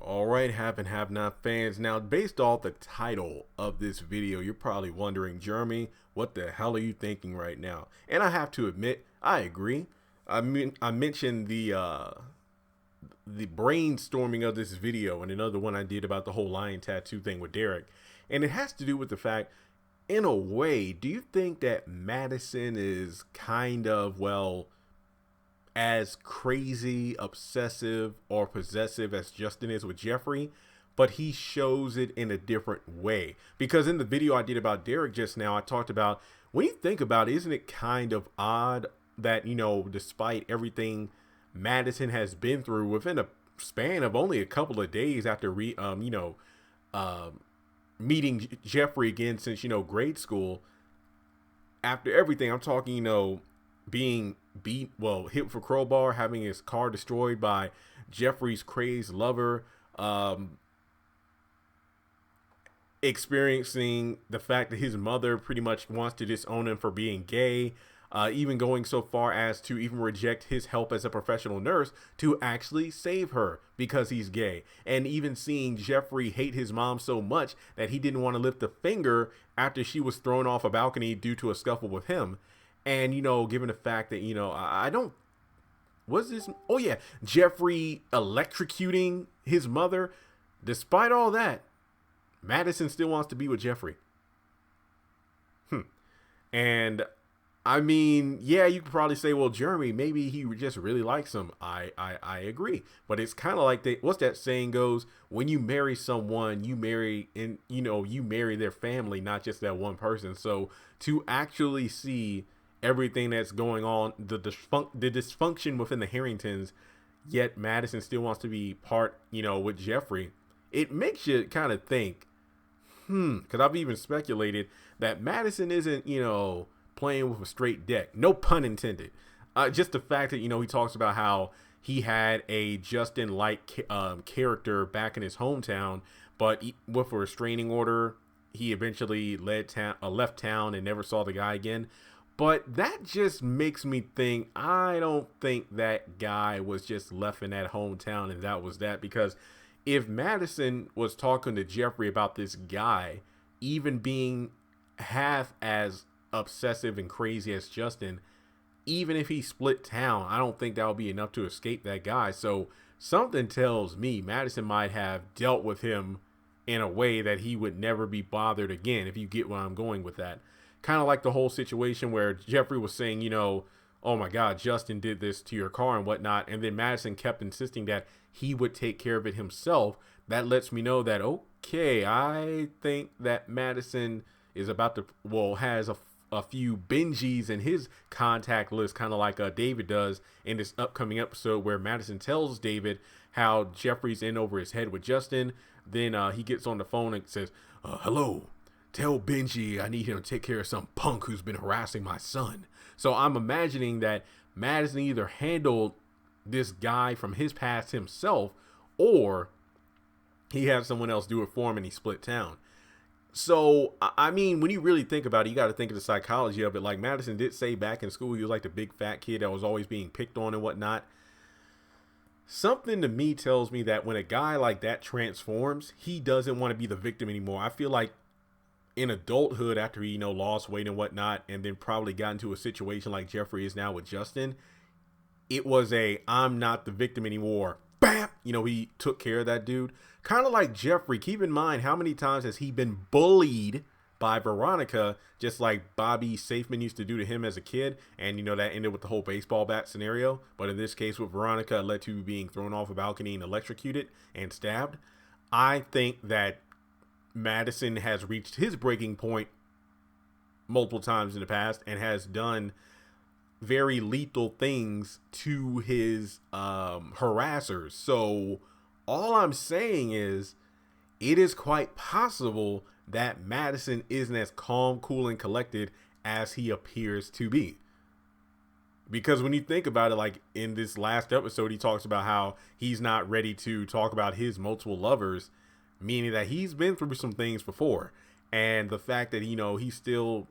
All right, have and have not fans. Now, based off the title of this video, you're probably wondering, Jeremy, what the hell are you thinking right now? And I have to admit, I agree. I mentioned the brainstorming of this video and another one I did about the whole lion tattoo thing with Derek, and it has to do with the fact, in a way, do you think that Madison is kind of as crazy, obsessive, or possessive as Justin is with Jeffrey, but he shows it in a different way? Because in the video I did about Derek just now, I talked about, when you think about it, isn't it kind of odd that, despite everything Madison has been through within a span of only a couple of days after meeting Jeffrey again since, grade school, after everything, I'm talking, being hit with a crowbar, having his car destroyed by Jeffrey's crazed lover, experiencing the fact that his mother pretty much wants to disown him for being gay, even going so far as to even reject his help as a professional nurse to actually save her because he's gay, and even seeing Jeffrey hate his mom so much that he didn't want to lift a finger after she was thrown off a balcony due to a scuffle with him. And, given the fact that, I don't, was this, oh yeah, Jeffrey electrocuting his mother, despite all that, Madison still wants to be with Jeffrey. And I mean, yeah, you could probably say, well, Jeremy, maybe he just really likes him. I agree. But it's kind of like what's that saying goes, when you marry someone, you marry you marry their family, not just that one person. So to actually see everything that's going on, the dysfunction within the Harringtons, yet Madison still wants to be part, with Jeffrey, it makes you kind of think, because I've even speculated that Madison isn't, playing with a straight deck. No pun intended. Just the fact that, he talks about how he had a Justin-like character back in his hometown, but with a restraining order, he eventually left town and never saw the guy again. But that just makes me think, I don't think that guy was just left in that hometown and that was that. Because if Madison was talking to Jeffrey about this guy, even being half as obsessive and crazy as Justin, even if he split town, I don't think that would be enough to escape that guy. So something tells me Madison might have dealt with him in a way that he would never be bothered again, if you get where I'm going with that. Kind of like the whole situation where Jeffrey was saying, oh my God, Justin did this to your car and whatnot. And then Madison kept insisting that he would take care of it himself. That lets me know that, okay, I think that Madison is about to, has a few Benjis in his contact list, kind of like David does in this upcoming episode, where Madison tells David how Jeffrey's in over his head with Justin. Then he gets on the phone and says, hello, tell Benji I need him to take care of some punk who's been harassing my son. So I'm imagining that Madison either handled this guy from his past himself, or he had someone else do it for him and he split town. So, I mean, when you really think about it, you got to think of the psychology of it. Like Madison did say back in school, he was like the big fat kid that was always being picked on and whatnot. Something to me tells me that when a guy like that transforms, he doesn't want to be the victim anymore. I feel like in adulthood, after he, lost weight and whatnot, and then probably got into a situation like Jeffrey is now with Justin, it was I'm not the victim anymore. Bam! He took care of that dude. Kind of like Jeffrey. Keep in mind, how many times has he been bullied by Veronica, just like Bobby Safeman used to do to him as a kid? And, that ended with the whole baseball bat scenario. But in this case with Veronica, it led to being thrown off a balcony and electrocuted and stabbed. I think that Madison has reached his breaking point multiple times in the past and has done very lethal things to his harassers. So all I'm saying is, it is quite possible that Madison isn't as calm, cool, and collected as he appears to be. Because when you think about it, like in this last episode, he talks about how he's not ready to talk about his multiple lovers, meaning that he's been through some things before. And the fact that, he's still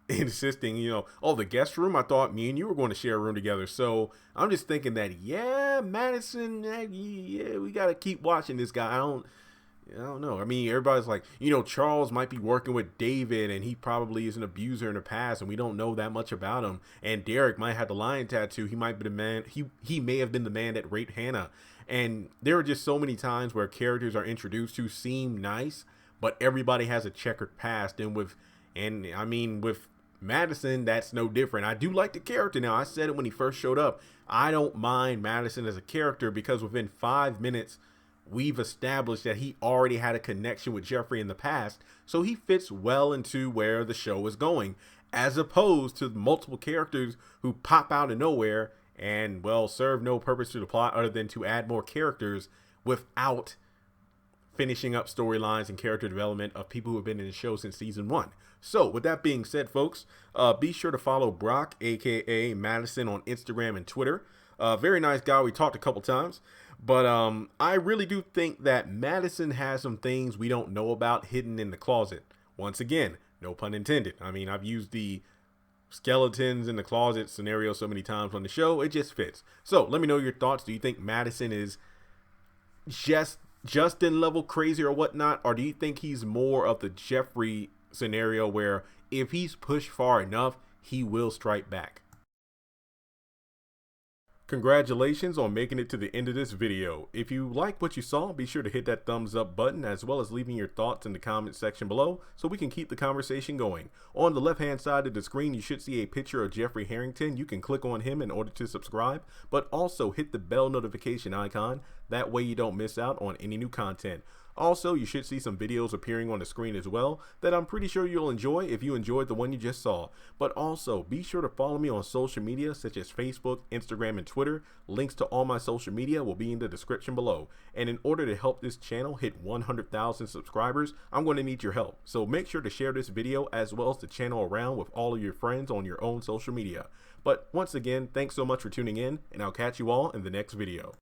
insisting, oh, the guest room, I thought me and you were going to share a room together. So I'm just thinking that, yeah, Madison, yeah, we got to keep watching this guy. I don't know. I mean, everybody's like, Charles might be working with David and he probably is an abuser in the past and we don't know that much about him. And Derek might have the lion tattoo. He might be the man. He may have been the man that raped Hannah. And there are just so many times where characters are introduced who seem nice, but everybody has a checkered past. And with Madison, that's no different. I do like the character now. I said it when he first showed up. I don't mind Madison as a character because within 5 minutes, we've established that he already had a connection with Jeffrey in the past, so he fits well into where the show is going, as opposed to multiple characters who pop out of nowhere and, well, serve no purpose to the plot other than to add more characters without finishing up storylines and character development of people who have been in the show since season 1. So, with that being said, folks, be sure to follow Brock, aka Madison, on Instagram and Twitter. Very nice guy. We talked a couple times. But I really do think that Madison has some things we don't know about hidden in the closet. Once again, no pun intended. I mean, I've used the skeletons in the closet scenario so many times on the show. It just fits. So let me know your thoughts. Do you think Madison is just Justin level crazy or whatnot? Or do you think he's more of the Jeffrey scenario where if he's pushed far enough, he will strike back? Congratulations on making it to the end of this video. If you like what you saw, be sure to hit that thumbs up button as well as leaving your thoughts in the comment section below so we can keep the conversation going. On the left hand side of the screen, you should see a picture of Jeffrey Harrington. You can click on him in order to subscribe, but also hit the bell notification icon. That way you don't miss out on any new content. Also, you should see some videos appearing on the screen as well that I'm pretty sure you'll enjoy if you enjoyed the one you just saw. But also, be sure to follow me on social media such as Facebook, Instagram, and Twitter. Links to all my social media will be in the description below. And in order to help this channel hit 100,000 subscribers, I'm going to need your help. So make sure to share this video as well as the channel around with all of your friends on your own social media. But once again, thanks so much for tuning in, and I'll catch you all in the next video.